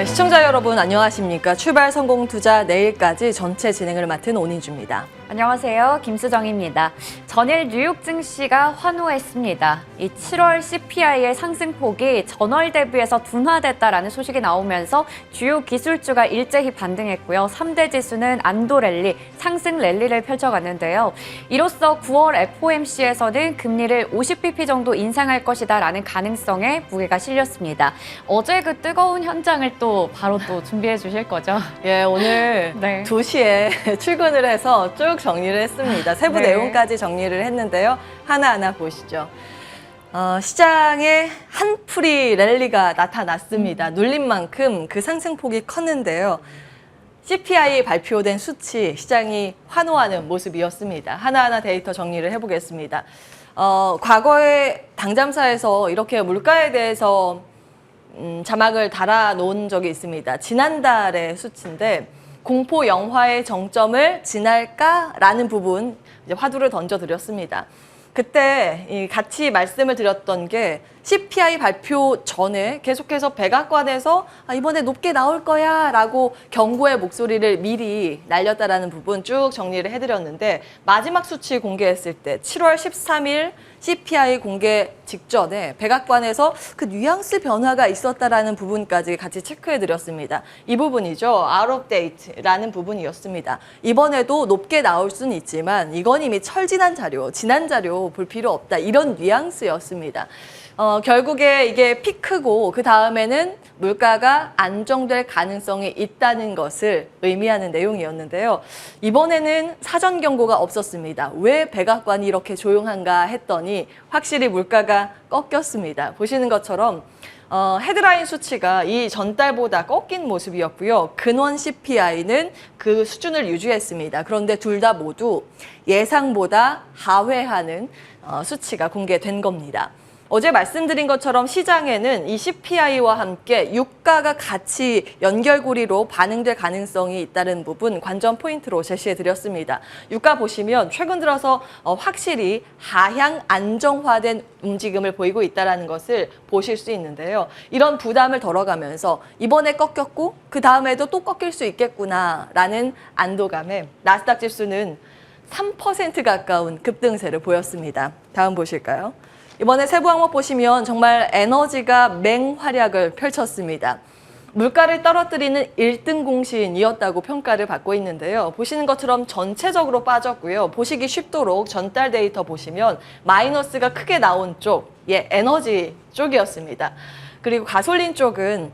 네, 시청자 여러분 안녕하십니까? 출발 성공 투자 내일까지 전체 진행을 맡은 오인주입니다. 안녕하세요. 김수정입니다. 전일 뉴욕 증시가 환호했습니다. 이 7월 CPI의 상승폭이 전월 대비해서 둔화됐다라는 소식이 나오면서 주요 기술주가 일제히 반등했고요. 3대 지수는 안도 랠리, 상승 랠리를 펼쳐갔는데요. 이로써 9월 FOMC에서는 금리를 50bp 정도 인상할 것이다라는 가능성에 무게가 실렸습니다. 어제 그 뜨거운 현장을 또 바로 또 준비해 주실 거죠? 예, 오늘 네. 2시에 출근을 해서 쭉 정리를 했습니다. 세부 네. 내용까지 정리를 했는데요. 하나하나 보시죠. 시장에 한풀이 랠리가 나타났습니다. 눌린 만큼 그 상승폭이 컸는데요. CPI 발표된 수치 시장이 환호하는 모습이었습니다. 하나하나 데이터 정리를 해보겠습니다. 과거에 당잠사에서 이렇게 물가에 대해서 자막을 달아놓은 적이 있습니다. 지난달의 수치인데 공포 영화의 정점을 지날까라는 부분 이제 화두를 던져드렸습니다. 그때 같이 말씀을 드렸던 게 CPI 발표 전에 계속해서 백악관에서 이번에 높게 나올 거야 라고 경고의 목소리를 미리 날렸다라는 부분 쭉 정리를 해드렸는데 마지막 수치 공개했을 때 7월 13일 CPI 공개 직전에 백악관에서 그 뉘앙스 변화가 있었다라는 부분까지 같이 체크해드렸습니다. 이 부분이죠. out of date라는 부분이었습니다. 이번에도 높게 나올 수는 있지만 이건 이미 철지난 자료, 지난 자료 볼 필요 없다. 이런 뉘앙스였습니다. 결국에 이게 피크고 그 다음에는 물가가 안정될 가능성이 있다는 것을 의미하는 내용이었는데요. 이번에는 사전 경고가 없었습니다. 왜 백악관이 이렇게 조용한가 했더니 확실히 물가가 꺾였습니다. 보시는 것처럼 헤드라인 수치가 이 전달보다 꺾인 모습이었고요. 근원 CPI는 그 수준을 유지했습니다. 그런데 둘 다 모두 예상보다 하회하는 수치가 공개된 겁니다. 어제 말씀드린 것처럼 시장에는 이 CPI와 함께 유가가 같이 연결고리로 반응될 가능성이 있다는 부분 관전 포인트로 제시해드렸습니다. 유가 보시면 최근 들어서 확실히 하향 안정화된 움직임을 보이고 있다는 것을 보실 수 있는데요. 이런 부담을 덜어가면서 이번에 꺾였고 그 다음에도 또 꺾일 수 있겠구나라는 안도감에 나스닥 지수는 3% 가까운 급등세를 보였습니다. 다음 보실까요? 이번에 세부 항목 보시면 정말 에너지가 맹활약을 펼쳤습니다. 물가를 떨어뜨리는 1등 공신이었다고 평가를 받고 있는데요. 보시는 것처럼 전체적으로 빠졌고요. 보시기 쉽도록 전달 데이터 보시면 마이너스가 크게 나온 쪽, 에너지 쪽이었습니다. 그리고 가솔린 쪽은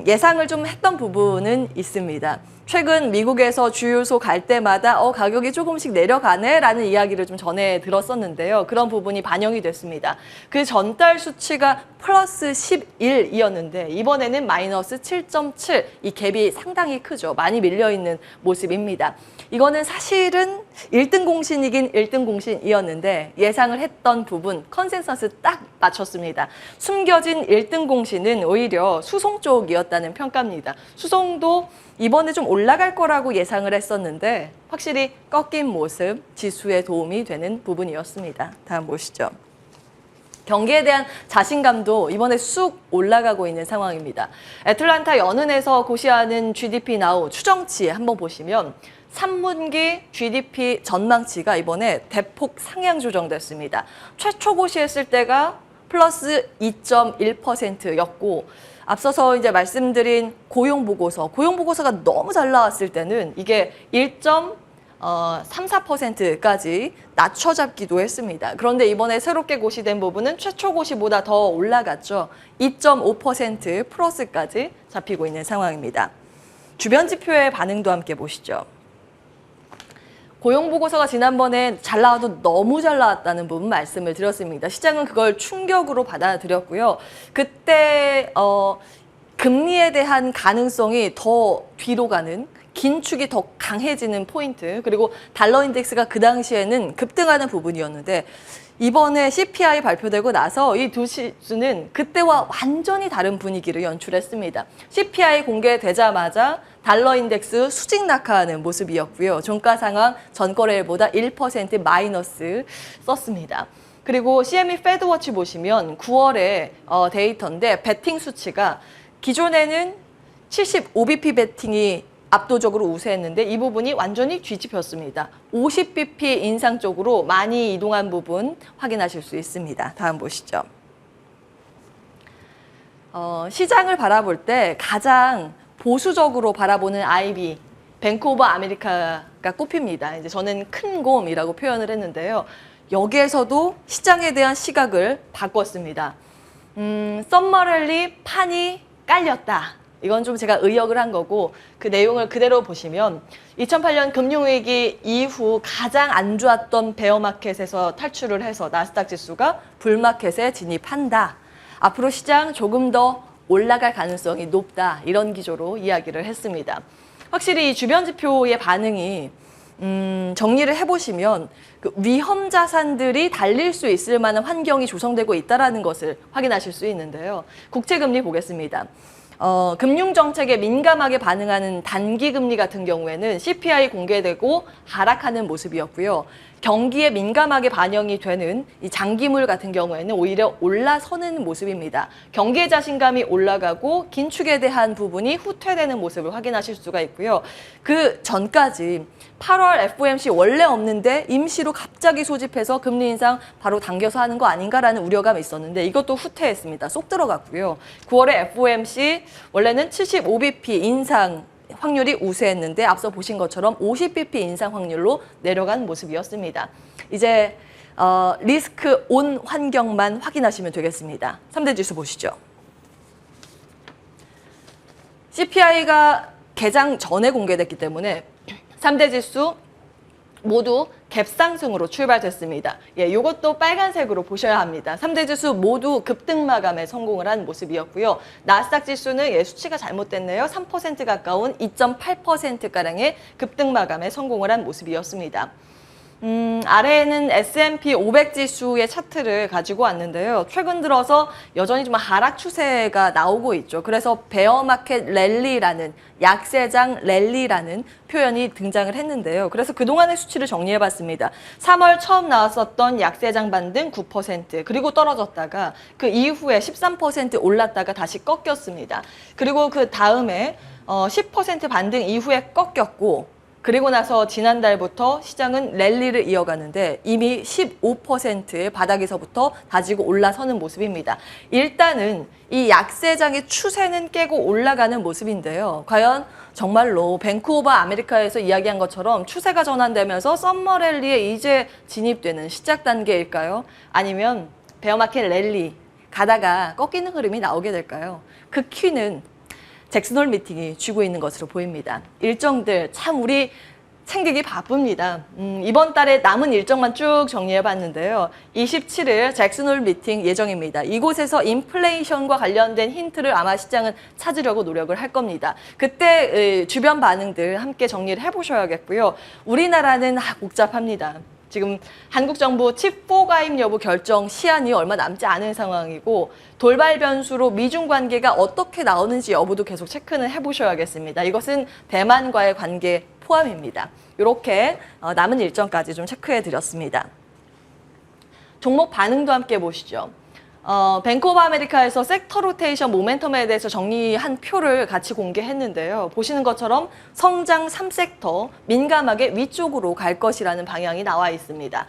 예상을 좀 했던 부분은 있습니다. 최근 미국에서 주유소 갈 때마다 가격이 조금씩 내려가네라는 이야기를 좀 전에 들었었는데요. 그런 부분이 반영이 됐습니다. 그 전달 수치가 플러스 11이었는데 이번에는 마이너스 7.7, 이 갭이 상당히 크죠. 많이 밀려있는 모습입니다. 이거는 사실은 1등 공신이긴 1등 공신이었는데 예상을 했던 부분, 컨센서스 딱 맞췄습니다. 숨겨진 1등 공신은 오히려 수송 쪽이었다는 평가입니다. 수송도 이번에 좀 올라갈 거라고 예상을 했었는데 확실히 꺾인 모습, 지수에 도움이 되는 부분이었습니다. 다음 보시죠. 경기에 대한 자신감도 이번에 쑥 올라가고 있는 상황입니다. 애틀란타 연은에서 고시하는 GDP 나우 추정치 한번 보시면 3분기 GDP 전망치가 이번에 대폭 상향 조정됐습니다. 최초 고시했을 때가 플러스 2.1%였고 앞서서 이제 말씀드린 고용보고서가 너무 잘 나왔을 때는 이게 1.34%까지 낮춰잡기도 했습니다. 그런데 이번에 새롭게 고시된 부분은 최초 고시보다 더 올라갔죠. 2.5% 플러스까지 잡히고 있는 상황입니다. 주변 지표의 반응도 함께 보시죠. 고용보고서가 지난번에 잘 나와도 너무 잘 나왔다는 부분 말씀을 드렸습니다. 시장은 그걸 충격으로 받아들였고요. 그때 금리에 대한 가능성이 더 뒤로 가는 긴축이 더 강해지는 포인트, 그리고 달러 인덱스가 그 당시에는 급등하는 부분이었는데 이번에 CPI 발표되고 나서 이 두 지수는 그때와 완전히 다른 분위기를 연출했습니다. CPI 공개되자마자 달러 인덱스 수직 낙하하는 모습이었고요. 종가 상황 전거래일보다 1% 마이너스 썼습니다. 그리고 CME 패드워치 보시면 9월에 데이터인데 베팅 수치가 기존에는 75bp 베팅이 압도적으로 우세했는데 이 부분이 완전히 뒤집혔습니다. 50bp 인상 쪽으로 많이 이동한 부분 확인하실 수 있습니다. 다음 보시죠. 시장을 바라볼 때 가장 보수적으로 바라보는 IB, 뱅크 오브 아메리카가 꼽힙니다. 이제 저는 큰 곰이라고 표현을 했는데요. 여기에서도 시장에 대한 시각을 바꿨습니다. 썸머랠리 판이 깔렸다. 이건 좀 제가 의역을 한 거고 그 내용을 그대로 보시면 2008년 금융위기 이후 가장 안 좋았던 베어마켓에서 탈출을 해서 나스닥 지수가 불마켓에 진입한다. 앞으로 시장 조금 더 올라갈 가능성이 높다. 이런 기조로 이야기를 했습니다. 확실히 이 주변 지표의 반응이 정리를 해보시면 그 위험 자산들이 달릴 수 있을 만한 환경이 조성되고 있다는 것을 확인하실 수 있는데요. 국채금리 보겠습니다. 금융정책에 민감하게 반응하는 단기금리 같은 경우에는 CPI 공개되고 하락하는 모습이었고요. 경기에 민감하게 반영이 되는 이 장기물 같은 경우에는 오히려 올라서는 모습입니다. 경기의 자신감이 올라가고 긴축에 대한 부분이 후퇴되는 모습을 확인하실 수가 있고요. 그 전까지 8월 FOMC 원래 없는데 임시로 갑자기 소집해서 금리 인상 바로 당겨서 하는 거 아닌가라는 우려감이 있었는데 이것도 후퇴했습니다. 쏙 들어갔고요. 9월에 FOMC 원래는 75bp 인상 확률이 우세했는데 앞서 보신 것처럼 50bp 인상 확률로 내려간 모습이었습니다. 이제 리스크 온 환경만 확인하시면 되겠습니다. 3대 지수 보시죠. CPI가 개장 전에 공개됐기 때문에 3대 지수 모두 갭상승으로 출발됐습니다. 예, 이것도 빨간색으로 보셔야 합니다. 3대 지수 모두 급등 마감에 성공을 한 모습이었고요. 나스닥 지수는 수치가 잘못됐네요. 3% 가까운 2.8%가량의 급등 마감에 성공을 한 모습이었습니다. 아래에는 S&P 500 지수의 차트를 가지고 왔는데요. 최근 들어서 여전히 좀 하락 추세가 나오고 있죠. 그래서 베어마켓 랠리라는 약세장 랠리라는 표현이 등장을 했는데요. 그래서 그동안의 수치를 정리해봤습니다. 3월 처음 나왔었던 약세장 반등 9%, 그리고 떨어졌다가 그 이후에 13% 올랐다가 다시 꺾였습니다. 그리고 그 다음에 10% 반등 이후에 꺾였고 그리고 나서 지난달부터 시장은 랠리를 이어가는데 이미 15%의 바닥에서부터 다지고 올라서는 모습입니다. 일단은 이 약세장의 추세는 깨고 올라가는 모습인데요. 과연 정말로 뱅크 오브 아메리카에서 이야기한 것처럼 추세가 전환되면서 썸머 랠리에 이제 진입되는 시작 단계일까요? 아니면 베어마켓 랠리 가다가 꺾이는 흐름이 나오게 될까요? 그 키는 잭슨홀 미팅이 쥐고 있는 것으로 보입니다. 일정들 참 우리 챙기기 바쁩니다. 이번 달에 남은 일정만 쭉 정리해봤는데요. 27일 잭슨홀 미팅 예정입니다. 이곳에서 인플레이션과 관련된 힌트를 아마 시장은 찾으려고 노력을 할 겁니다. 그때 주변 반응들 함께 정리를 해보셔야겠고요. 우리나라는 복잡합니다. 지금 한국 정부 칩4 가입 여부 결정 시한이 얼마 남지 않은 상황이고 돌발 변수로 미중 관계가 어떻게 나오는지 여부도 계속 체크는 해보셔야겠습니다. 이것은 대만과의 관계 포함입니다. 이렇게 남은 일정까지 좀 체크해드렸습니다. 종목 반응도 함께 보시죠. 뱅크 오브 아메리카에서 섹터 로테이션 모멘텀에 대해서 정리한 표를 같이 공개했는데요. 보시는 것처럼 성장 3섹터 민감하게 위쪽으로 갈 것이라는 방향이 나와 있습니다.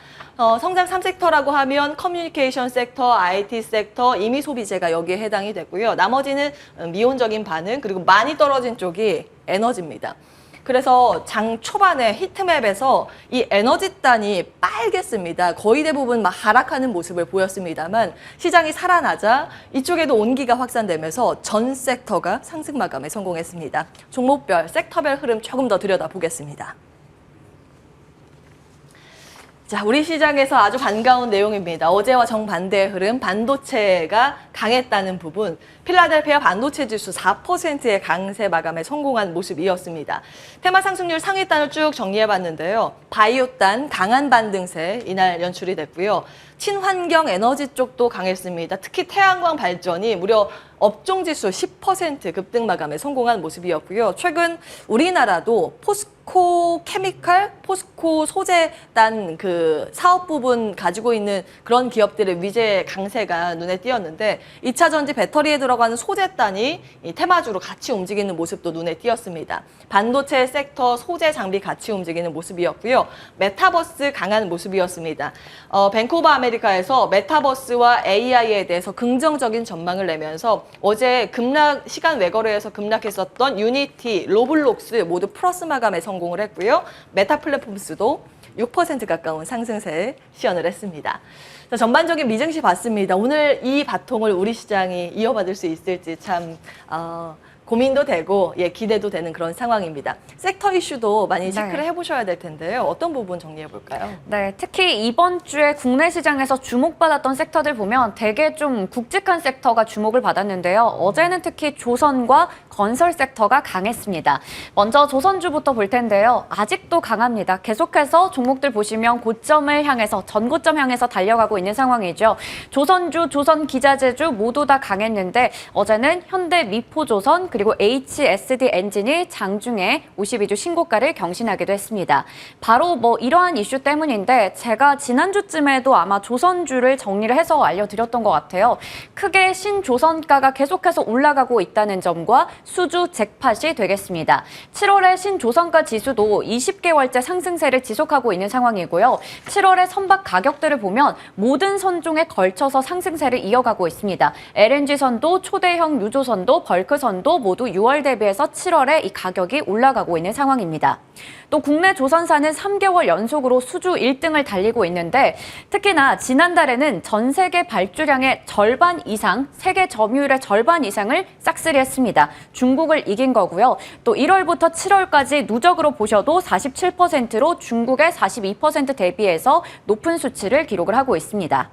성장 3섹터라고 하면 커뮤니케이션 섹터, IT 섹터, 임의 소비재가 여기에 해당이 되고요. 나머지는 미온적인 반응, 그리고 많이 떨어진 쪽이 에너지입니다. 그래서 장 초반에 히트맵에서 이 에너지단이 빨갰습니다. 거의 대부분 막 하락하는 모습을 보였습니다만 시장이 살아나자 이쪽에도 온기가 확산되면서 전 섹터가 상승 마감에 성공했습니다. 종목별, 섹터별 흐름 조금 더 들여다보겠습니다. 자, 우리 시장에서 아주 반가운 내용입니다. 어제와 정반대의 흐름, 반도체가 강했다는 부분. 필라델피아 반도체 지수 4%의 강세 마감에 성공한 모습이었습니다. 테마 상승률 상위단을 쭉 정리해봤는데요. 바이오단 강한 반등세 이날 연출이 됐고요. 친환경 에너지 쪽도 강했습니다. 특히 태양광 발전이 무려 업종 지수 10% 급등 마감에 성공한 모습이었고요. 최근 우리나라도 포스코 케미칼, 포스코 소재단 그 사업 부분 가지고 있는 그런 기업들의 위제 강세가 눈에 띄었는데 2차 전지 배터리에 들어가는 소재단이 이 테마주로 같이 움직이는 모습도 눈에 띄었습니다. 반도체 섹터 소재 장비 같이 움직이는 모습이었고요. 메타버스 강한 모습이었습니다. 뱅크 오브 아메리카에서 메타버스와 AI에 대해서 긍정적인 전망을 내면서 어제 시간 외거래에서 급락했었던 유니티, 로블록스 모두 플러스 마감에 성공을 했고요. 메타 플랫폼스도 6% 가까운 상승세에 시연을 했습니다. 자, 전반적인 미증시 봤습니다. 오늘 이 바통을 우리 시장이 이어받을 수 있을지 참 고민도 되고 기대도 되는 그런 상황입니다. 섹터 이슈도 많이 체크를 해보셔야 될 텐데요. 어떤 부분 정리해 볼까요? 네, 특히 이번 주에 국내 시장에서 주목받았던 섹터들 보면 되게 좀 굵직한 섹터가 주목을 받았는데요. 어제는 특히 조선과 건설 섹터가 강했습니다. 먼저 조선주부터 볼 텐데요. 아직도 강합니다. 계속해서 종목들 보시면 고점을 향해서, 전고점 향해서 달려가고 있는 상황이죠. 조선주, 조선기자재주 모두 다 강했는데 어제는 현대 미포조선 그리고 HSD 엔진이 장중에 52주 신고가를 경신하기도 했습니다. 바로 이러한 이슈 때문인데 제가 지난주쯤에도 아마 조선주를 정리를 해서 알려드렸던 것 같아요. 크게 신조선가가 계속해서 올라가고 있다는 점과 수주 잭팟이 되겠습니다. 7월에 신조선가 지수도 20개월째 상승세를 지속하고 있는 상황이고요. 7월의 선박 가격들을 보면 모든 선종에 걸쳐서 상승세를 이어가고 있습니다. LNG선도, 초대형 유조선도, 벌크선도 모두 6월 대비해서 7월에 이 가격이 올라가고 있는 상황입니다. 또 국내 조선사는 3개월 연속으로 수주 1등을 달리고 있는데 특히나 지난달에는 전 세계 발주량의 절반 이상, 세계 점유율의 절반 이상을 싹쓸이했습니다. 중국을 이긴 거고요. 또 1월부터 7월까지 누적으로 보셔도 47%로 중국의 42% 대비해서 높은 수치를 기록을 하고 있습니다.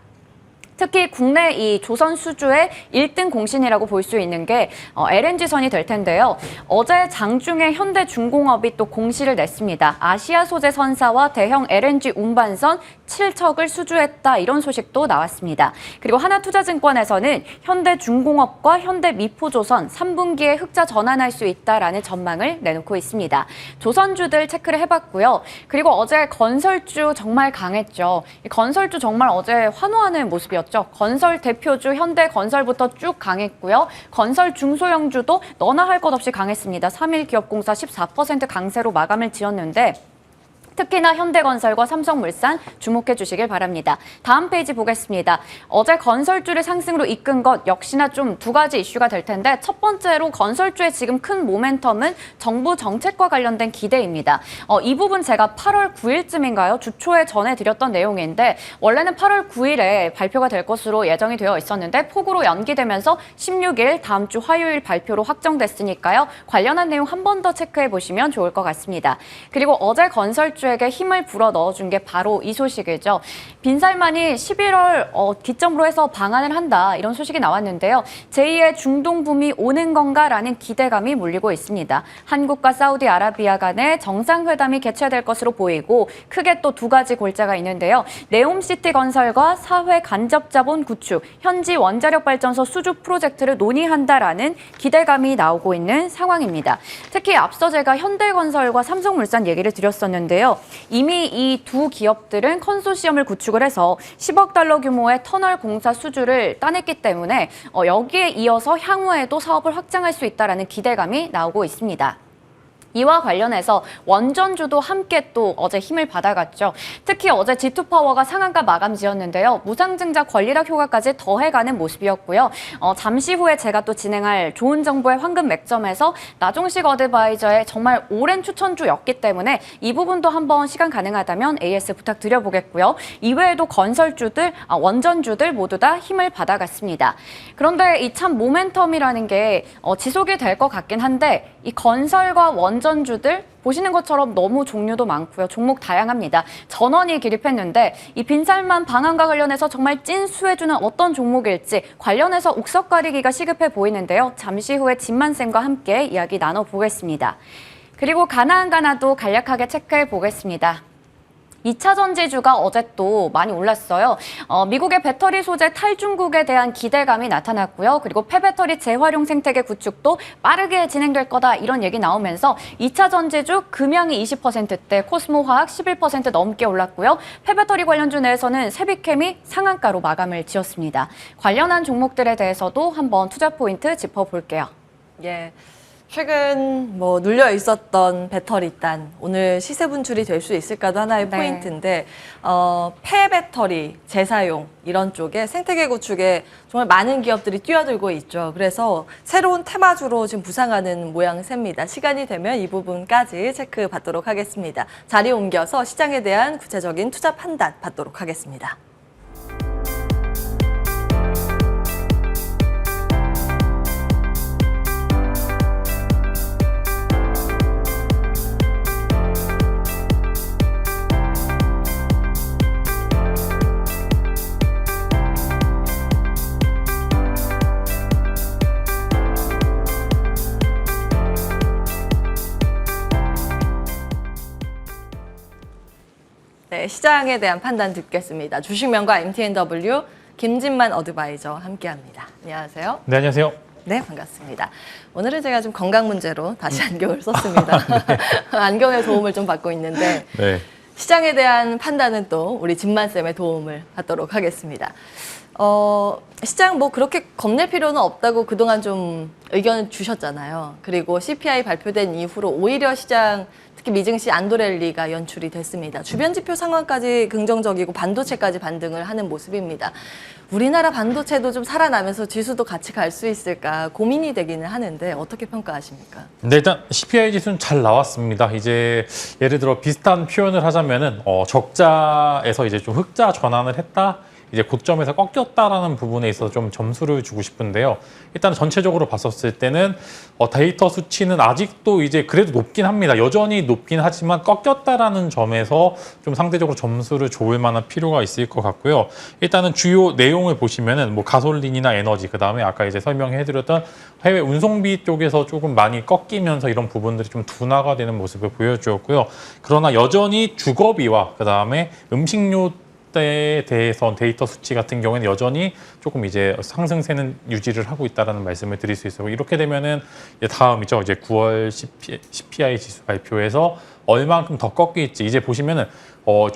특히 국내 이 조선 수주의 1등 공신이라고 볼 수 있는 게 LNG선이 될 텐데요. 어제 장중에 현대중공업이 또 공시를 냈습니다. 아시아 소재 선사와 대형 LNG 운반선 7척을 수주했다 이런 소식도 나왔습니다. 그리고 하나투자증권에서는 현대중공업과 현대미포조선 3분기에 흑자 전환할 수 있다라는 전망을 내놓고 있습니다. 조선주들 체크를 해봤고요. 그리고 어제 건설주 정말 강했죠. 건설주 정말 어제 환호하는 모습이었죠. 건설 대표주 현대건설부터 쭉 강했고요. 건설 중소형주도 너나 할 것 없이 강했습니다. 3일기업공사 14% 강세로 마감을 지었는데 특히나 현대건설과 삼성물산 주목해 주시길 바랍니다. 다음 페이지 보겠습니다. 어제 건설주를 상승으로 이끈 것 역시나 좀 두 가지 이슈가 될 텐데 첫 번째로 건설주의 지금 큰 모멘텀은 정부 정책과 관련된 기대입니다. 이 부분 제가 8월 9일쯤인가요? 주초에 전해드렸던 내용인데 원래는 8월 9일에 발표가 될 것으로 예정이 되어 있었는데 폭우로 연기되면서 16일 다음 주 화요일 발표로 확정됐으니까요. 관련한 내용 한 번 더 체크해 보시면 좋을 것 같습니다. 그리고 어제 건설주 에게 힘을 불어 넣어준 게 바로 이 소식이죠. 빈살만이 11월 기점으로 해서 방한을 한다 이런 소식이 나왔는데요. 제2의 중동 붐이 오는 건가라는 기대감이 몰리고 있습니다. 한국과 사우디아라비아 간의 정상회담이 개최될 것으로 보이고 크게 또 두 가지 골자가 있는데요. 네옴시티 건설과 사회 간접자본 구축, 현지 원자력 발전소 수주 프로젝트를 논의한다라는 기대감이 나오고 있는 상황입니다. 특히 앞서 제가 현대건설과 삼성물산 얘기를 드렸었는데요. 이미 이 두 기업들은 컨소시엄을 구축을 해서 10억 달러 규모의 터널 공사 수주를 따냈기 때문에 여기에 이어서 향후에도 사업을 확장할 수 있다는 기대감이 나오고 있습니다. 이와 관련해서 원전주도 함께 또 어제 힘을 받아갔죠. 특히 어제 G2파워가 상한가 마감 지었는데요. 무상증자 권리락 효과까지 더해가는 모습이었고요. 잠시 후에 제가 또 진행할 좋은 정보의 황금 맥점에서 나종식 어드바이저의 정말 오랜 추천주였기 때문에 이 부분도 한번 시간 가능하다면 AS 부탁드려보겠고요. 이외에도 건설주들, 원전주들 모두 다 힘을 받아갔습니다. 그런데 이 참 모멘텀이라는 게 지속이 될 것 같긴 한데 이 건설과 원전주들 보시는 것처럼 너무 종류도 많고요. 종목 다양합니다. 전원이 기립했는데 이 빈살만 방한과 관련해서 정말 찐수해주는 어떤 종목일지 관련해서 옥석 가리기가 시급해 보이는데요. 잠시 후에 진만쌤과 함께 이야기 나눠보겠습니다. 그리고 가나안가나도 간략하게 체크해 보겠습니다. 2차 전지주가 어제 또 많이 올랐어요. 미국의 배터리 소재 탈중국에 대한 기대감이 나타났고요. 그리고 폐배터리 재활용 생태계 구축도 빠르게 진행될 거다 이런 얘기 나오면서 2차 전지주 금양이 20%대, 코스모화학 11% 넘게 올랐고요. 폐배터리 관련주 내에서는 세비캠이 상한가로 마감을 지었습니다. 관련한 종목들에 대해서도 한번 투자 포인트 짚어볼게요. 예. 최근 뭐 눌려 있었던 배터리단 오늘 시세 분출이 될 수 있을까도 하나의 네. 포인트인데 폐배터리 재사용 이런 쪽에 생태계 구축에 정말 많은 기업들이 뛰어들고 있죠. 그래서 새로운 테마주로 지금 부상하는 모양새입니다. 시간이 되면 이 부분까지 체크받도록 하겠습니다. 자리 옮겨서 시장에 대한 구체적인 투자 판단 받도록 하겠습니다. 네, 시장에 대한 판단 듣겠습니다. 주식명가 MTNW 김진만 어드바이저 함께합니다. 안녕하세요. 네, 안녕하세요. 네, 반갑습니다. 오늘은 제가 좀 건강 문제로 다시 안경을 썼습니다. 안경의 도움을 좀 받고 있는데 네. 시장에 대한 판단은 또 우리 진만쌤의 도움을 받도록 하겠습니다. 시장 뭐 그렇게 겁낼 필요는 없다고 그동안 좀 의견을 주셨잖아요. 그리고 CPI 발표된 이후로 오히려 시장 특히 미증시 안도랠리가 연출이 됐습니다. 주변 지표 상황까지 긍정적이고 반도체까지 반등을 하는 모습입니다. 우리나라 반도체도 좀 살아나면서 지수도 같이 갈 수 있을까 고민이 되기는 하는데 어떻게 평가하십니까? 네, 일단 CPI 지수는 잘 나왔습니다. 이제 예를 들어 비슷한 표현을 하자면은 적자에서 이제 좀 흑자 전환을 했다. 이제 고점에서 꺾였다라는 부분에 있어서 좀 점수를 주고 싶은데요. 일단 전체적으로 봤었을 때는 데이터 수치는 아직도 이제 그래도 높긴 합니다. 여전히 높긴 하지만 꺾였다라는 점에서 좀 상대적으로 점수를 줘볼 만한 필요가 있을 것 같고요. 일단은 주요 내용을 보시면은 뭐 가솔린이나 에너지, 그 다음에 아까 이제 설명해드렸던 해외 운송비 쪽에서 조금 많이 꺾이면서 이런 부분들이 좀 둔화가 되는 모습을 보여주었고요. 그러나 여전히 주거비와 그 다음에 음식료 에 대해서 데이터 수치 같은 경우에는 여전히 조금 이제 상승세는 유지를 하고 있다는 말씀을 드릴 수 있어요. 이렇게 되면은 이제 다음이죠. 이제 9월 CPI 지수 발표에서 얼만큼 더 꺾일지 이제 보시면은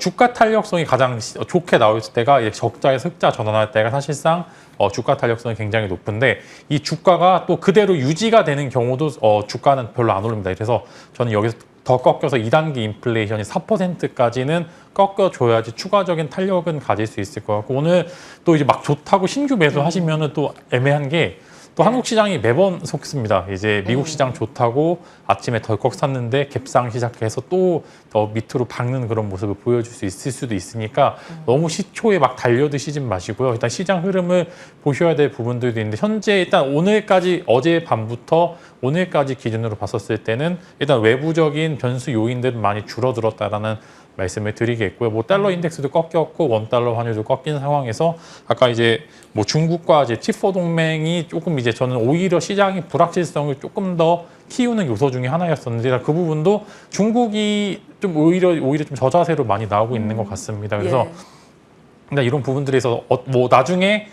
주가 탄력성이 가장 좋게 나올 때가 이제 적자에서 흑자 전환할 때가 사실상 주가 탄력성이 굉장히 높은데 이 주가가 또 그대로 유지가 되는 경우도 주가는 별로 안 오릅니다. 그래서 저는 여기서 더 꺾여서 2단계 인플레이션이 4%까지는 꺾여줘야지 추가적인 탄력은 가질 수 있을 것 같고 오늘 또 이제 막 좋다고 신규 매수하시면은 또 애매한 게 또 한국 시장이 매번 속습니다. 이제 미국 시장 좋다고 아침에 덜컥 샀는데 갭상 시작해서 또 더 밑으로 박는 그런 모습을 보여줄 수 있을 수도 있으니까 너무 시초에 막 달려드시진 마시고요. 일단 시장 흐름을 보셔야 될 부분들도 있는데 현재 일단 오늘까지 어제 밤부터 오늘까지 기준으로 봤었을 때는 일단 외부적인 변수 요인들은 많이 줄어들었다라는 말씀을 드리겠고요. 뭐 달러 인덱스도 꺾였고 원달러 환율도 꺾인 상황에서 아까 이제 뭐 중국과 이제 T4 동맹이 조금 이제 저는 오히려 시장의 불확실성을 조금 더 키우는 요소 중에 하나였었는데 그 부분도 중국이 좀 오히려 좀 저자세로 많이 나오고 있는 것 같습니다. 그래서 이런 부분들에서 뭐 나중에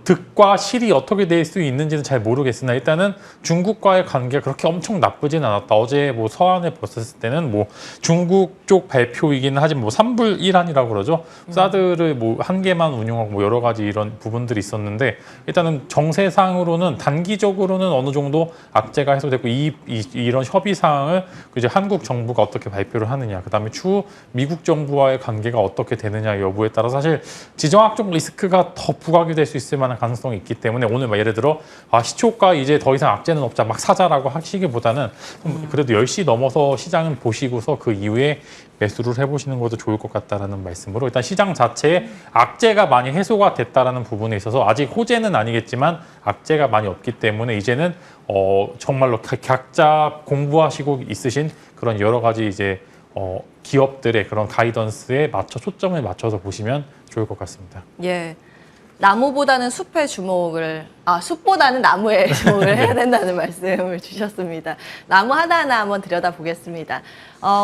득과 실이 어떻게 될 수 있는지는 잘 모르겠으나 일단은 중국과의 관계가 그렇게 엄청 나쁘진 않았다. 어제 뭐 서한을 봤을 때는 뭐 중국 쪽 발표이기는 하지만 뭐 3불 1한이라고 그러죠. 사드를 뭐 한 개만 운용하고 뭐 여러 가지 이런 부분들이 있었는데 일단은 정세상으로는 단기적으로는 어느 정도 악재가 해소됐고 이런 협의 사항을 이제 한국 정부가 어떻게 발표를 하느냐, 그다음에 추후 미국 정부와의 관계가 어떻게 되느냐 여부에 따라 사실 지정학적 리스크가 더 부각이 될 수 있을 만한 가능성이 있기 때문에 오늘 막 예를 들어 시초가 이제 더 이상 악재는 없자 막 사자라고 하시기보다는 그래도 10시 넘어서 시장은 보시고서 그 이후에 매수를 해보시는 것도 좋을 것 같다라는 말씀으로 일단 시장 자체에 악재가 많이 해소가 됐다라는 부분에 있어서 아직 호재는 아니겠지만 악재가 많이 없기 때문에 이제는 정말로 각자 공부하시고 있으신 그런 여러 가지 이제 기업들의 그런 가이던스에 초점을 맞춰서 보시면 좋을 것 같습니다. 예. 나무보다는 숲에 주목을, 숲보다는 나무에 주목을 해야 된다는 말씀을 주셨습니다. 나무 하나하나 한번 들여다보겠습니다.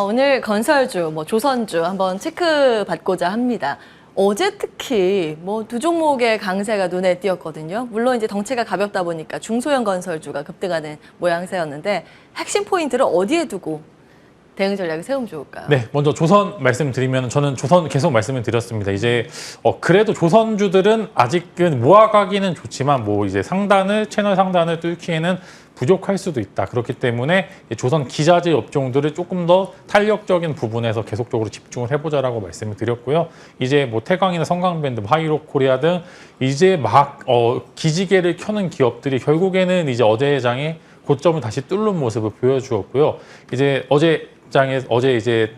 오늘 건설주, 조선주 한번 체크받고자 합니다. 어제 특히 두 종목의 강세가 눈에 띄었거든요. 물론 이제 덩치가 가볍다 보니까 중소형 건설주가 급등하는 모양새였는데 핵심 포인트를 어디에 두고 대응 전략을 세우면 좋을까요? 네, 먼저 조선 말씀드리면 저는 조선 계속 말씀을 드렸습니다. 이제 그래도 조선주들은 아직은 모아가기는 좋지만 이제 채널 상단을 뚫기에는 부족할 수도 있다. 그렇기 때문에 조선 기자재 업종들을 조금 더 탄력적인 부분에서 계속적으로 집중을 해보자라고 말씀을 드렸고요. 이제 태광이나 성강밴드, 하이로코리아 등 이제 막 기지개를 켜는 기업들이 결국에는 이제 어제 장에 고점을 다시 뚫는 모습을 보여주었고요. 어제 이제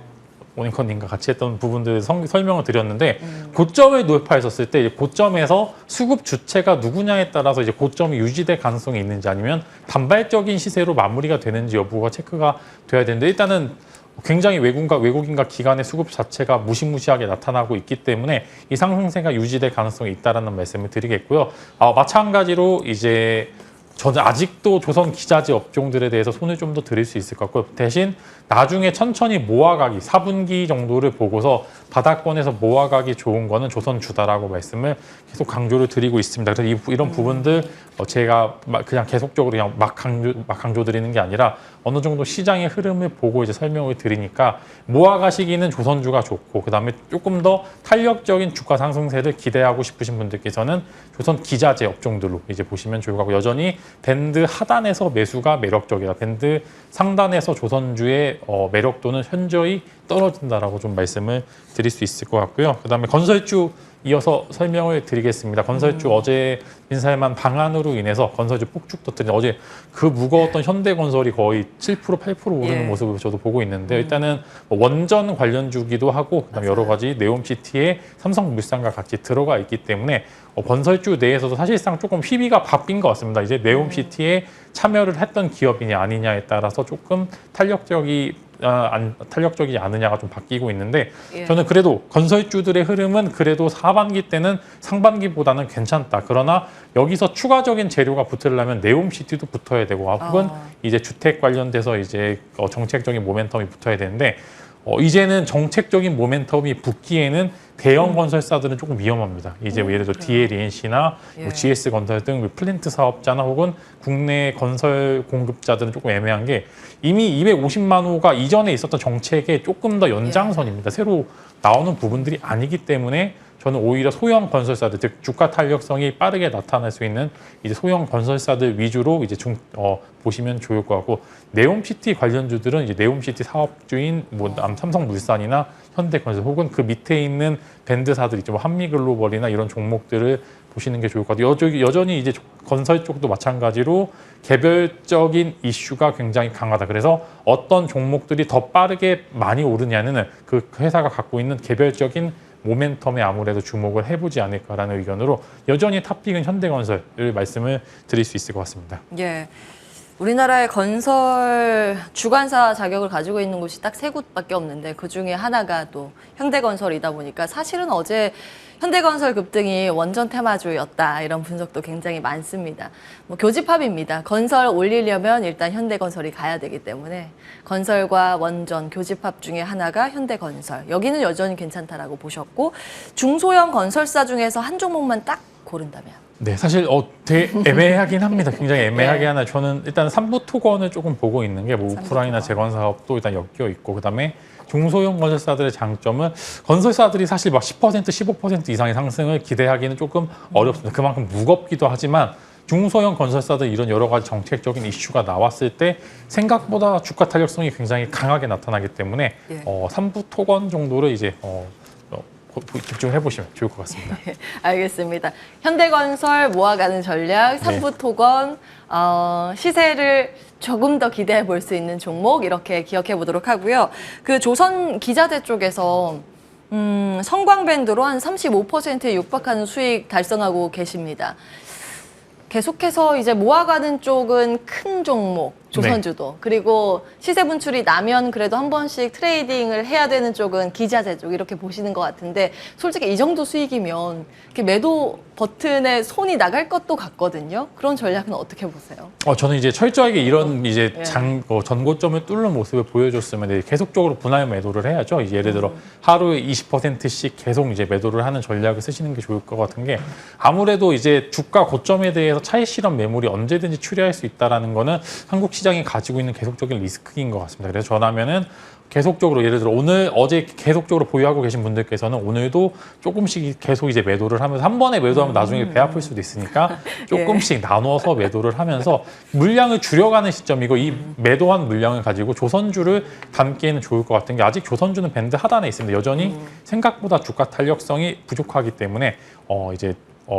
모닝컨님과 같이 했던 부분들 설명을 드렸는데 고점을 돌파했었을 때 고점에서 수급 주체가 누구냐에 따라서 이제 고점이 유지될 가능성이 있는지 아니면 단발적인 시세로 마무리가 되는지 여부가 체크가 돼야 되는데 일단은 굉장히 외국인과 기관의 수급 자체가 무시무시하게 나타나고 있기 때문에 이 상승세가 유지될 가능성이 있다라는 말씀을 드리겠고요. 마찬가지로 이제 저는 아직도 조선 기자재 업종들에 대해서 손을 좀 더 들일 수 있을 것 같고 대신 나중에 천천히 모아가기 4분기 정도를 보고서 바닥권에서 모아가기 좋은 거는 조선주다라고 말씀을 계속 강조를 드리고 있습니다. 그래서 이런 부분들 제가 그냥 계속적으로 그냥 막 강조 드리는 게 아니라 어느 정도 시장의 흐름을 보고 이제 설명을 드리니까 모아가시기는 조선주가 좋고 그다음에 조금 더 탄력적인 주가 상승세를 기대하고 싶으신 분들께서는 조선 기자재 업종들로 이제 보시면 좋을 것 같고 여전히 밴드 하단에서 매수가 매력적이다. 밴드 상단에서 조선주의 매력도는 현저히 떨어진다라고 좀 말씀을 드릴 수 있을 것 같고요. 그다음에 건설주 이어서 설명을 드리겠습니다. 건설주 어제 민사회만 방안으로 인해서 건설주 폭죽 터뜨린 어제 그 무거웠던 현대건설이 거의 7% 8% 오르는 모습을 저도 보고 있는데 일단은 원전 관련주기도 하고 그다음에 여러 가지 네옴시티에 삼성물산과 같이 들어가 있기 때문에 건설주 내에서도 사실상 조금 희비가 바뀐 것 같습니다. 이제 네옴시티에 참여를 했던 기업이냐 아니냐에 따라서 조금 탄력적이지 않느냐가 좀 바뀌고 있는데 저는 그래도 건설주들의 흐름은 그래도 하반기 때는 상반기보다는 괜찮다. 그러나 여기서 추가적인 재료가 붙으려면 네옴시티도 붙어야 되고 혹은 이제 주택 관련돼서 이제 정책적인 모멘텀이 붙어야 되는데 이제는 정책적인 모멘텀이 붙기에는 대형 건설사들은 조금 위험합니다. 이제 예를 들어 DLENC나 GS 건설 등 플랜트 사업자나 혹은 국내 건설 공급자들은 조금 애매한 게 이미 250만 호가 이전에 있었던 정책의 조금 더 연장선입니다. 새로 나오는 부분들이 아니기 때문에 저는 오히려 소형 건설사들, 즉 주가 탄력성이 빠르게 나타날 수 있는 이제 소형 건설사들 위주로 이제 보시면 좋을 것 같고 네옴시티 관련주들은 이제 네옴시티 사업주인 삼성물산이나 현대건설 혹은 그 밑에 있는 밴드사들 있죠, 한미글로벌이나 이런 종목들을 보시는 게 좋을 것 같아요. 여전히 이제 건설 쪽도 마찬가지로 개별적인 이슈가 굉장히 강하다. 그래서 어떤 종목들이 더 빠르게 많이 오르냐는 그 회사가 갖고 있는 개별적인 모멘텀에 아무래도 주목을 해보지 않을까라는 의견으로 여전히 탑픽은 현대건설을 말씀을 드릴 수 있을 것 같습니다. 예. 우리나라의 건설 주관사 자격을 가지고 있는 곳이 딱 세 곳밖에 없는데 그중에 하나가 또 현대건설이다 보니까 사실은 어제 현대건설 급등이 원전 테마주였다 이런 분석도 굉장히 많습니다. 교집합입니다. 건설 올리려면 일단 현대건설이 가야 되기 때문에 건설과 원전 교집합 중에 하나가 현대건설. 여기는 여전히 괜찮다라고 보셨고 중소형 건설사 중에서 한 종목만 딱 고른다면? 네, 사실 되게 애매하긴 합니다. 굉장히 애매하게 하나. 저는 일단 삼부토건을 조금 보고 있는 게 우크라이나 재건 사업도 일단 엮여 있고 그다음에 중소형 건설사들의 장점은 건설사들이 사실 막 10%, 15% 이상의 상승을 기대하기는 조금 어렵습니다. 그만큼 무겁기도 하지만 중소형 건설사들 이런 여러 가지 정책적인 이슈가 나왔을 때 생각보다 주가 탄력성이 굉장히 강하게 나타나기 때문에 삼부토건 정도를 이제 집중해 보시면 좋을 것 같습니다. 알겠습니다. 현대건설 모아가는 전략, 삼부토건 시세를 조금 더 기대해 볼 수 있는 종목 이렇게 기억해 보도록 하고요. 그 조선 기자재 쪽에서 성광밴드로 한 35%에 육박하는 수익 달성하고 계십니다. 계속해서 이제 모아가는 쪽은 큰 종목, 조선주도. 그리고 시세 분출이 나면 그래도 한 번씩 트레이딩을 해야 되는 쪽은 기자재 쪽 이렇게 보시는 것 같은데 솔직히 이 정도 수익이면 이렇게 매도 버튼에 손이 나갈 것도 같거든요. 그런 전략은 어떻게 보세요? 저는 이제 철저하게 이런 이제 예. 전고점을 뚫는 모습을 보여줬으면 이제 계속적으로 분할 매도를 해야죠. 이제 예를 들어 하루에 20%씩 계속 이제 매도를 하는 전략을 쓰시는 게 좋을 것 같은 게 아무래도 이제 주가 고점에 대해서 차익 실현 매물이 언제든지 출현할 수 있다라는 거는 한국 시장이 가지고 있는 계속적인 리스크인 것 같습니다. 그래서 전하면은 계속적으로 예를 들어 어제 계속적으로 보유하고 계신 분들께서는 오늘도 조금씩 계속 이제 매도를 하면서 한 번에 매도하면 나중에 배 아플 수도 있으니까 조금씩 나눠서 매도를 하면서 물량을 줄여가는 시점이고 이 매도한 물량을 가지고 조선주를 담기에는 좋을 것 같은 게 아직 조선주는 밴드 하단에 있습니다. 여전히 생각보다 주가 탄력성이 부족하기 때문에 이제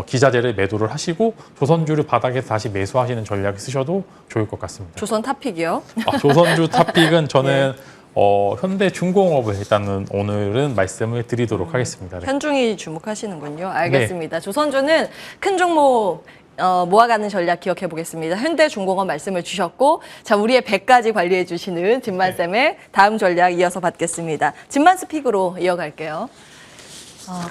기자재를 매도를 하시고 조선주를 바닥에서 다시 매수하시는 전략을 쓰셔도 좋을 것 같습니다. 조선 탑픽이요? 조선주 탑픽은 저는 현대중공업을 일단은 오늘은 말씀을 드리도록 하겠습니다. 네. 현중이 주목하시는군요. 알겠습니다. 조선주는 큰 종목 모아가는 전략 기억해 보겠습니다. 현대중공업 말씀을 주셨고, 자, 우리의 배까지 관리해 주시는 진만쌤의 다음 전략 이어서 받겠습니다. 진만스 픽으로 이어갈게요.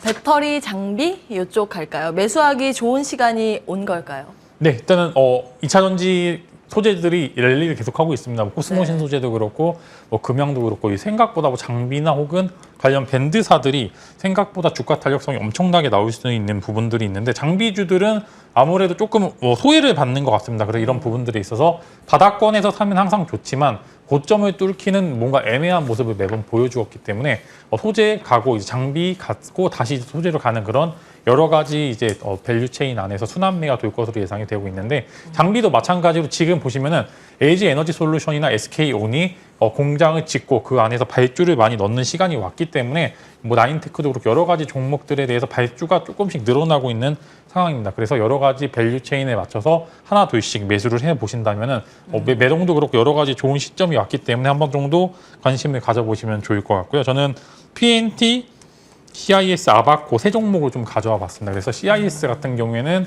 배터리 장비 이쪽 갈까요? 매수하기 좋은 시간이 온 걸까요? 네, 일단은 2차 전지 소재들이 랠리를 계속하고 있습니다. 코스모 신소재도 그렇고 금형도 그렇고 생각보다 장비나 혹은 관련 밴드사들이 생각보다 주가 탄력성이 엄청나게 나올 수 있는 부분들이 있는데 장비주들은 아무래도 조금 소외를 받는 것 같습니다. 그래서 이런 부분들에 있어서 바닥권에서 사면 항상 좋지만 고점을 뚫기는 뭔가 애매한 모습을 매번 보여주었기 때문에 소재 가고 이제 장비 갖고 다시 소재로 가는 그런 여러 가지 이제 밸류 체인 안에서 순환매가 돌 것으로 예상이 되고 있는데 장비도 마찬가지로 지금 보시면은 LG 에너지 솔루션이나 SK온이 공장을 짓고 그 안에서 발주를 많이 넣는 시간이 왔기 때문에 나인테크도 그렇고 여러 가지 종목들에 대해서 발주가 조금씩 늘어나고 있는 상황입니다. 그래서 여러 가지 밸류 체인에 맞춰서 하나 둘씩 매수를 해 보신다면은 매동도 그렇고 여러 가지 좋은 시점이 왔기 때문에 한 번 정도 관심을 가져보시면 좋을 것 같고요. 저는 PNT, CIS, 아바코 세 종목을 좀 가져와 봤습니다. 그래서 CIS 같은 경우에는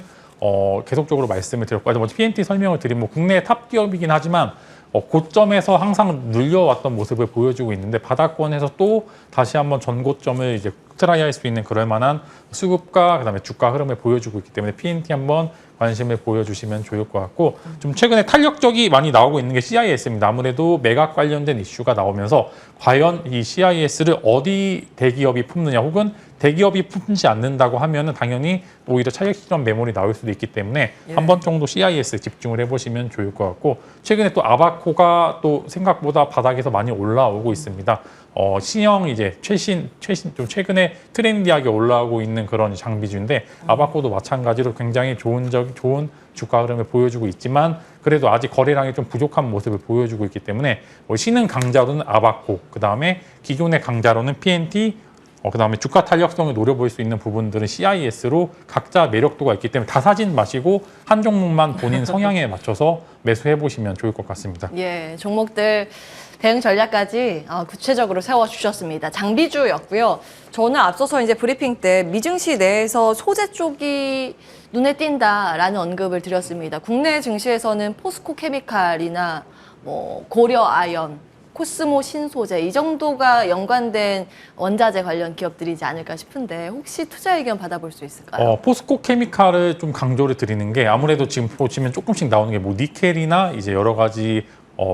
계속적으로 말씀을 드렸고, 먼저 PNT 설명을 드리면 국내 탑 기업이긴 하지만 고점에서 항상 눌려왔던 모습을 보여주고 있는데 바닥권에서 또 다시 한번 전고점을 이제 트라이할 수 있는 그럴 만한 수급과 그다음에 주가 흐름을 보여주고 있기 때문에 PNT 한번 관심을 보여주시면 좋을 것 같고, 좀 최근에 탄력적이 많이 나오고 있는 게 CIS입니다. 아무래도 매각 관련된 이슈가 나오면서 과연 이 CIS를 어디 대기업이 품느냐 혹은 대기업이 품지 않는다고 하면은 당연히 오히려 차익 실현 매물이 나올 수도 있기 때문에 한 번 정도 CIS 집중을 해보시면 좋을 것 같고, 최근에 또 아바코가 또 생각보다 바닥에서 많이 올라오고 있습니다. 신형 이제 최신 좀 최근에 트렌디하게 올라오고 있는 그런 장비주인데 아바코도 마찬가지로 굉장히 좋은 주가 흐름을 보여주고 있지만 그래도 아직 거래량이 좀 부족한 모습을 보여주고 있기 때문에 신흥 강자로는 아바코, 그 다음에 기존의 강자로는 PNT, 그 다음에 주가 탄력성을 노려볼 수 있는 부분들은 CIS로 각자 매력도가 있기 때문에 다 사진 마시고 한 종목만 본인 성향에 맞춰서 매수해 보시면 좋을 것 같습니다. 예, 종목들 대응 전략까지 구체적으로 세워주셨습니다. 장비주였고요. 저는 앞서서 이제 브리핑 때 미증시 내에서 소재 쪽이 눈에 띈다라는 언급을 드렸습니다. 국내 증시에서는 포스코 케미칼이나 고려 아연, 코스모 신소재 이 정도가 연관된 원자재 관련 기업들이지 않을까 싶은데 혹시 투자 의견 받아볼 수 있을까요? 포스코 케미칼을 좀 강조를 드리는 게 아무래도 지금 보시면 조금씩 나오는 게 니켈이나 이제 여러 가지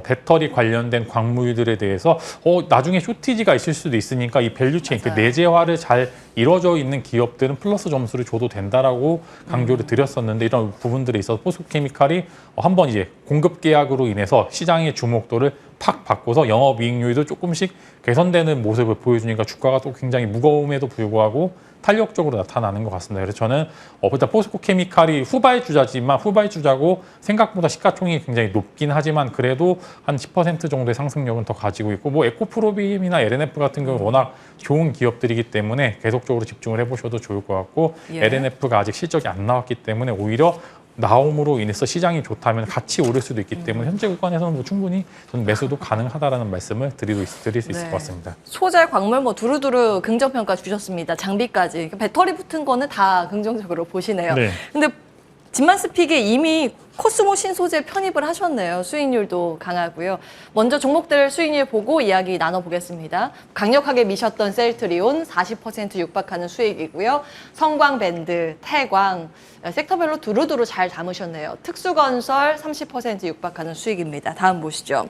배터리 관련된 광물들에 대해서 나중에 쇼티지가 있을 수도 있으니까 이 밸류체인, 그 내재화를 잘 이루어져 있는 기업들은 플러스 점수를 줘도 된다라고 강조를 드렸었는데 이런 부분들에 있어서 포스코케미칼이 한번 이제 공급 계약으로 인해서 시장의 주목도를 팍 바꿔서 영업이익률도 조금씩 개선되는 모습을 보여주니까 주가가 또 굉장히 무거움에도 불구하고 탄력적으로 나타나는 것 같습니다. 그래서 저는 일단 포스코케미칼이 후발주자고 생각보다 시가총액이 굉장히 높긴 하지만 그래도 한 10% 정도의 상승력은 더 가지고 있고 에코프로비엠이나 LNF 같은 경우는 워낙 좋은 기업들이기 때문에 계속적으로 집중을 해보셔도 좋을 것 같고 LNF가 아직 실적이 안 나왔기 때문에 오히려 나옴으로 인해서 시장이 좋다면 같이 오를 수도 있기 때문에 현재 구간에서는 충분히 저는 매수도 가능하다라는 말씀을 드릴 수 있을 것 같습니다. 소재, 광물 두루두루 긍정평가 주셨습니다. 장비까지. 배터리 붙은 거는 다 긍정적으로 보시네요. 네. 근데 진만스픽이 이미 코스모 신소재 편입을 하셨네요. 수익률도 강하고요. 먼저 종목들 수익률 보고 이야기 나눠보겠습니다. 강력하게 미셨던 셀트리온 40% 육박하는 수익이고요. 성광밴드, 태광, 섹터별로 두루두루 잘 담으셨네요. 특수건설 30% 육박하는 수익입니다. 다음 보시죠.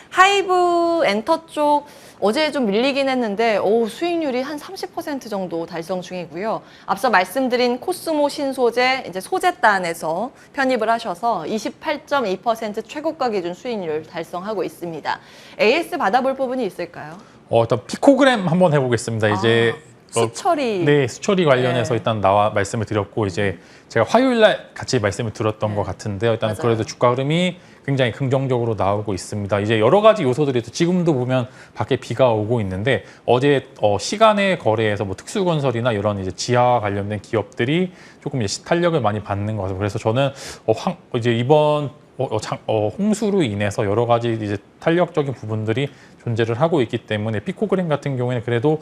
하이브 엔터 쪽 어제 좀 밀리긴 했는데 수익률이 한 30% 정도 달성 중이고요. 앞서 말씀드린 코스모 신소재 이제 소재단에서 편입을 하셔서 28.2% 최고가 기준 수익률 달성하고 있습니다. AS 받아볼 부분이 있을까요? 일단 피코그램 한번 해보겠습니다. 이제 수처리. 네, 수처리 관련해서 네. 일단 말씀을 드렸고 이제 제가 화요일 날 같이 말씀을 드렸던 것 같은데요. 일단 맞아요. 그래도 주가 흐름이 굉장히 긍정적으로 나오고 있습니다. 이제 여러 가지 요소들이 지금도 보면 밖에 비가 오고 있는데 어제 시간의 거래에서 뭐 특수건설이나 이런 이제 지하 관련된 기업들이 조금 이제 탄력을 많이 받는 것 같아요. 그래서 저는 이제 이번 홍수로 인해서 여러 가지 이제 탄력적인 부분들이 존재를 하고 있기 때문에 피코그램 같은 경우에는 그래도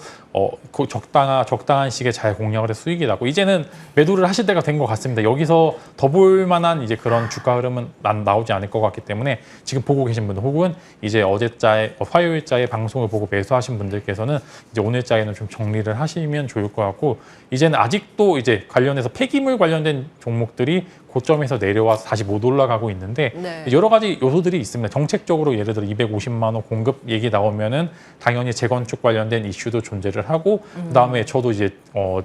적당한 시기에 잘 공략을 해서 수익이 나고 이제는 매도를 하실 때가 된 것 같습니다. 여기서 더 볼 만한 이제 그런 주가 흐름은 나오지 않을 것 같기 때문에 지금 보고 계신 분들 혹은 이제 어제자에 화요일자에 방송을 보고 매수하신 분들께서는 이제 오늘자에는 좀 정리를 하시면 좋을 것 같고 이제는 아직도 이제 관련해서 폐기물 관련된 종목들이 고점에서 내려와서 다시 못 올라가고 있는데 네. 여러 가지 요소들이 있습니다. 정책적으로 예를 들어 250만 원 공급 얘기 나오면은 당연히 재건축 관련된 이슈도 존재를 하고 그다음에 저도 이제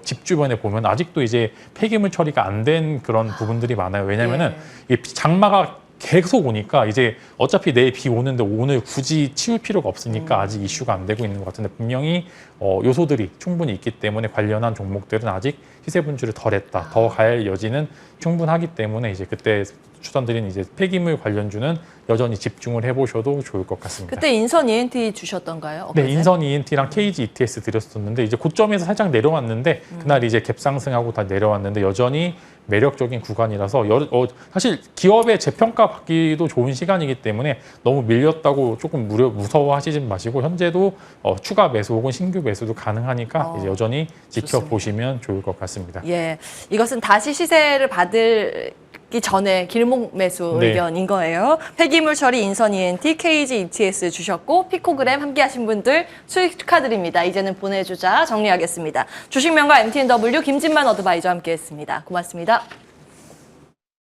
집 주변에 보면 아직도 이제 폐기물 처리가 안 된 그런 부분들이 많아요. 왜냐면은 이 장마가 계속 오니까 이제 어차피 내일 비 오는데 오늘 굳이 치울 필요가 없으니까 아직 이슈가 안 되고 있는 것 같은데 분명히 요소들이 충분히 있기 때문에 관련한 종목들은 아직 시세 분출을 덜 했다. 더 갈 여지는 충분하기 때문에 이제 그때 추천드린 이제 폐기물 관련주는 여전히 집중을 해보셔도 좋을 것 같습니다. 그때 인선 ENT 주셨던가요? 네, 엊그제? 인선 ENT랑 KG ETS 드렸었는데 이제 고점에서 살짝 내려왔는데 그날 이제 갭 상승하고 다 내려왔는데 여전히 매력적인 구간이라서 사실 기업의 재평가 받기도 좋은 시간이기 때문에 너무 밀렸다고 조금 무서워하시지 마시고 현재도 추가 매수 혹은 신규 매수도 가능하니까 이제 여전히 지켜보시면 좋을 것 같습니다. 예, 이것은 다시 시세를 받기 전에 길목 매수 네. 의견인 거예요. 폐기물 처리 인선 ENT, KG ETS 주셨고 피코그램 함께하신 분들 수익 축하드립니다. 이제는 보내주자 정리하겠습니다. 주식명가 MTNW 김진만 어드바이저 함께했습니다. 고맙습니다.